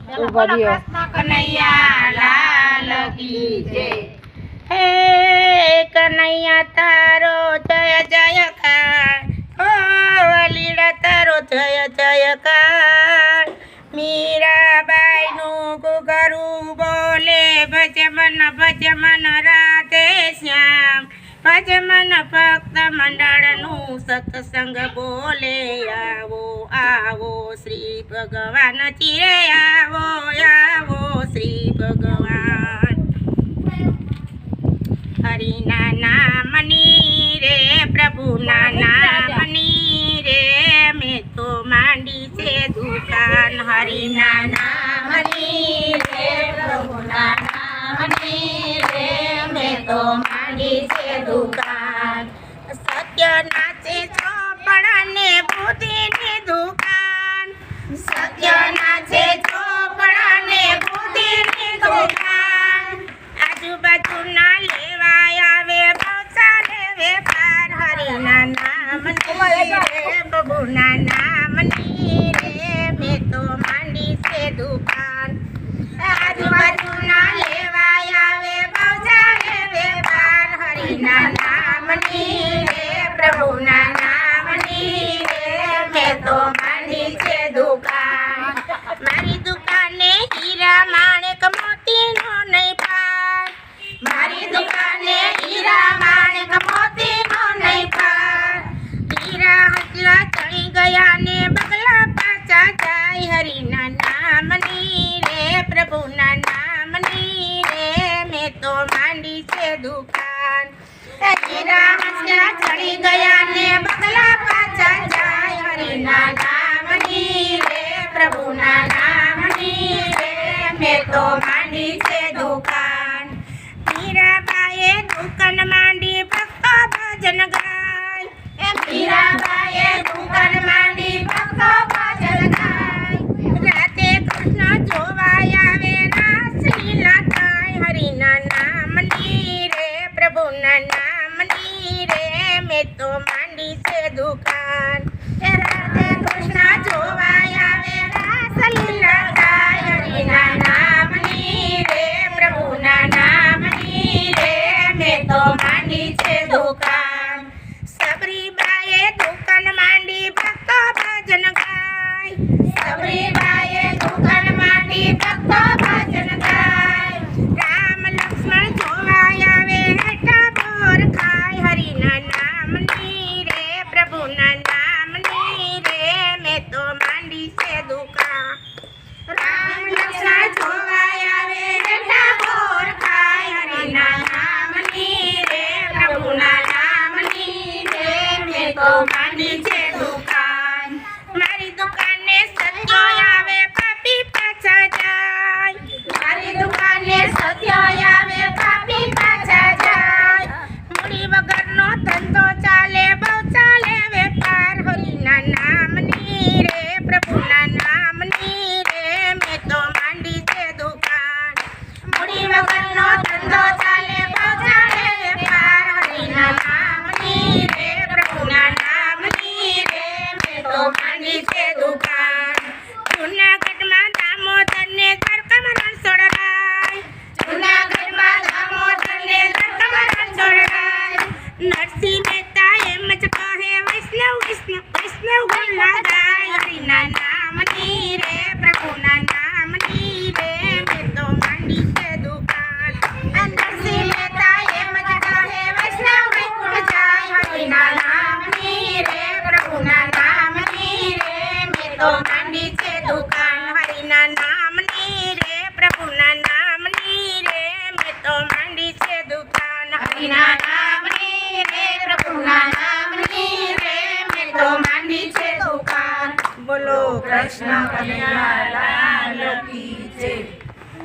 ઉભા રહ્યો. કનૈયા લાલ કી જય. હે કનૈયા તારો જય જયકાર, ઓ લીલા તારો જય જયકાર. મીરાબાઈનું ઘૂઘરું બોલે ભજમન રાધે શ્યામ. ભજમન ભક્ત મંડળનું સત્સંગ બોલે આવો આવો શ્રી ભગવાન ચીરે આવો આવો શ્રી ભગવાન. હરિના નામની રે પ્રભુના નામની રે મેં તો માંડી છે દુકાન. હરિના નામની રે પ્રભુના નામની રે મેં તો માંડી છે દુકાન. સત્ય નાચે ચોપડાને બુદ્ધિની દુકાન. સત્ય નાચે ચોપડાને બુદ્ધિની દુકાન. આજુબાજુના લેવાય આવે બહુચાલે વેપાર. હરિના નામની રે પ્રભુના નામની રે મેં તો માંડી છે દુકાન. આજુબાજુના લેવાય આવે બહુચાલે વેપાર. હરિના નામની રે પ્રભુના નામની રે મેં તો માંડી છે દુકાન. મારી દુકાને હીરા માણેક મોતીનો નહીં પાર. મારી દુકાને હીરા માણેક મોતીનો નહીં પાર. હીરા હસલા ચણી ગયા ને બગલા પાછા જાય. હરિના નામની રે પ્રભુના નામની રે મેં તો માંડી છે દુકાન. હીરા હસલા ચણી ગયા ને બગલા પાછા જાય. હરિના નામની રે પ્રભુના નામની રે મેં તો માંડી છે દુકાન. મીરાબાઈએ દુકાન માંડી ભક્તો ભજન ગાય. મીરાબાઈએ દુકાન માંડી ભક્તો ભજન ગાય. રાતે કૃષ્ણ જોવાય આવે રાસલીલા થાય. હરિના નામની રે પ્રભુના નામની રે મેં તો માંડી છે દુકાન. રાતે કૃષ્ણ જોવાય આવે રાસલીલા થાય. હરિના નામની રે પ્રભુના નામની રે મેં તો માંડી છે દુકાન. સબરીબાઈએ દુકાન માંડી ભક્તો ભજન ગાય. સબરીબાઈએ દુકાન માંડી ભક્તો ભજન ગાય. રામ લક્ષ્મણ જોવાય આવે હેઠા બોર ખાય. હરિના નામની રે પ્રભુના નામની રે મેં તો માંડી છે દુકાન. રામ લક્ષ્મણ જોવાય આવે હેઠા બોર ખાય. હરિના નામની રે પ્રભુના નામની રે મેં તો માંડી છે દુકાન. મારી દુકાને સત્ય આવે પાપી પાછા જાય. મારી દુકાને સત્ય આવે પાપી પાછા જાય. મૂડી વગરનો ધંધો ચાલે બહુ ચાલે વેપાર. હરિના નામની રે પ્રભુના નામની રે મેં તો માંડી છે દુકાન. મૂડી વગરનો ધંધો ચાલે બહુ ચાલે વેપાર. હરિના નામની રે પ્રભુના નામની રે મેં તો માંડી છે દુકાન. જૂનાગઢમાં દામોદરને ધરકમ રણછોડ. જૂનાગઢમાં દામોદરને ધરકમ રણછોડ. નરસિંહ મહેતા એમ જ કહે વૈષ્ણવ વૈષ્ણવ વૈષ્ણવ ગલ્લા ગાય. હરિના નામની રે પ્રભુના નામની રે મેં તો માંડી છે દુકાન. નરસિંહ મહેતા એમ જ કહે વૈષ્ણવ વૈકુંઠ જાય. હરિના નામની રે પ્રભુના નામની રે મેં તો માંડી છે દુકાન. હરિના નામની રે પ્રભુના નામની રે મેં તો માંડી છે દુકાન. હરિના નામની રે પ્રભુના નામની રે મેં તો માંડી છે દુકાન. બોલો કૃષ્ણ કનૈયા લાલ કી જય.